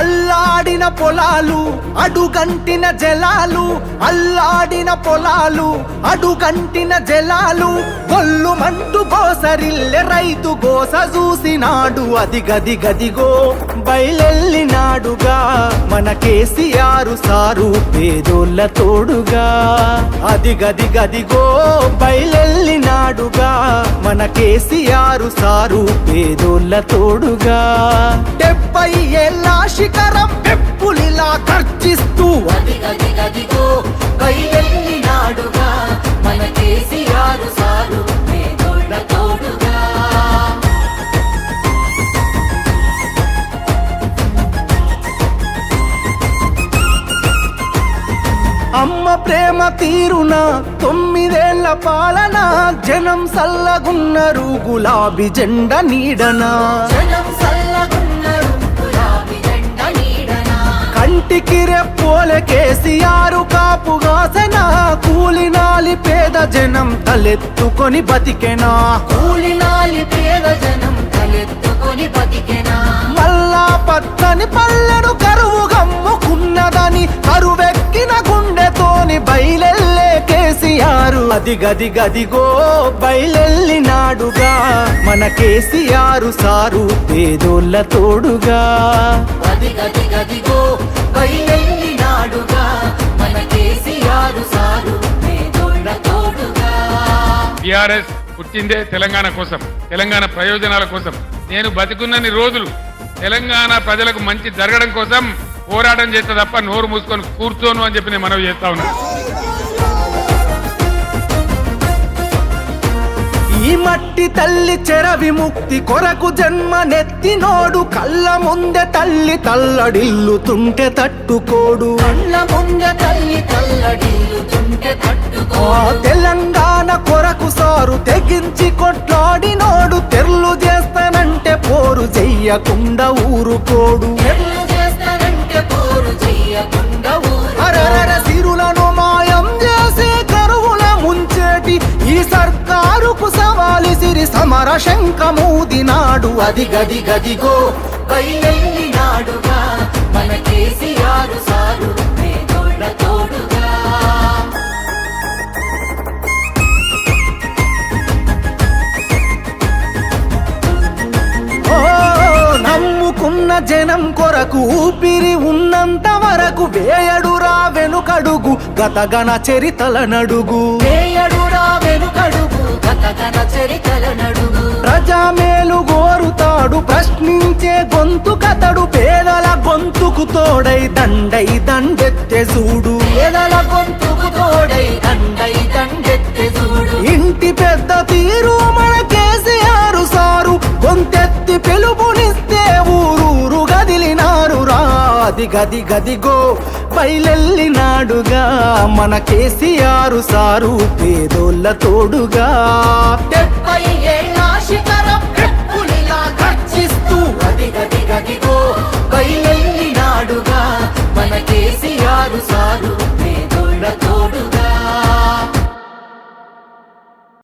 అల్లాడిన పొలాలు అడుగంటిన జలాలు, అల్లాడిన పొలాలు అడుగంటిన జలాలు, గొల్లుమంటూ గోసరిల్లె రైతు గోస చూసినాడు. అది గది గదిగో బయలెల్లినాడుగా మన కేసీఆర్ సారు పేదోళ్ళ తోడుగా. అది గది గదిగో బయలెల్లినాడుగా మన కేసీఆర్ సారు పేదోళ్ళ తోడుగా. 70 ఏళ్ళ శిఖరం పెప్పులిలా గర్జిస్తూ అది గది గదిగో బయలెల్లినాడుగా మన కేసీఆర్ సారు పేదోళ్ళ తోడుగా. అమ్మ ప్రేమ తీరున 9 ఏళ్ల పాలన, జనం సల్లగున్నరు గులాబీ జెండ నీడన. జనం సల్లగున్నరు గులాబీ జెండ నీడన. కంటికి రెప్పోలే కేసీఆర్ కాపుగాసెన, కూలినాలి పేద జనం తలెత్తుకొని బతికెనా. కూలినాలి పేద జనం తలెత్తుకొని బతికెనా. మల్లా పచ్చని పల్లెను కరువు గమ్ముకున్నదని కరువెక్కిన గుండెతోని బయలెల్లే కేసీఆర్. అది గది గదిగో బయలెల్లినాడుగా మన కేసీఆర్ సారు పేదోళ్ళ తోడుగా. అది గది గదిగో బయలెల్లినాడుగా మన కేసీఆర్ సారు పేదోళ్ళ తోడుగా. టిఆర్ఎస్ పుట్టిందే తెలంగాణ కోసం, తెలంగాణ ప్రయోజనాల కోసం. నేను బతికున్నన్ని రోజులు తెలంగాణ ప్రజలకు మంచి జరగడం కోసం పోరాటం చేస్తే తప్ప నోరు మూసుకొని కూర్చోను అని చెప్పి నేను మనవి చేస్తా ఉన్నాను. ఈ మట్టి తల్లి చెర విముక్తి కొరకు జన్మనెత్తినోడు, కళ్ళ ముందే తల్లి తల్లడిల్లుతుంటే తట్టుకోడు. కళ్ళ ముందే తల్లి తల్లడిల్లుతుంటే తట్టుకో. తెలంగాణ కొరకు సారు తెగించి కొట్లాడినోడు, తెర్లు చేస్తానంటే పోరు చెయ్యకుండా ఊరుకోడు. తెర్లు చేస్తానంటే పోరు చెయ్యకుండా అరరర సిరులను మాయం చేసి కరువుల ముంచేటి ఈ సర్కారుకు సవాలు సిరి సమర శంఖమూదినాడు. అది గది గదిగో బయలెల్లినాడుగా మన కేసీఆర్ సారు పేదోళ్ళ తోడుగా. నమ్ముకున్న జనం కొరకు ఊపిరి ఉన్నంత వరకు వేయడురా వెనుకడుగు గతగన చరితల నడుగు. వేయడురా వెనుకడుగు గతగన చరితల నడుగు. ప్రజామేలు గోరుతాడు ప్రశ్నించే గొంతు కతడు, పేదల గొంతుకు తోడై దండై దండెత్తె చూడు. పేదల గొంతుకు తోడై దండై దండెత్తె చూడు. ఇంటి పెద్ద తీరు మన కేసీఆర్ సారు, గొంతెత్తి పిలుపునిస్తే ఊరూరు గదిలినారు రా. అది గది గదిగో బయలెల్లినాడుగా మన కేసీఆర్ సారు పేదోళ్ళ తోడుగా. 70 ఏళ్ళ శిఖరం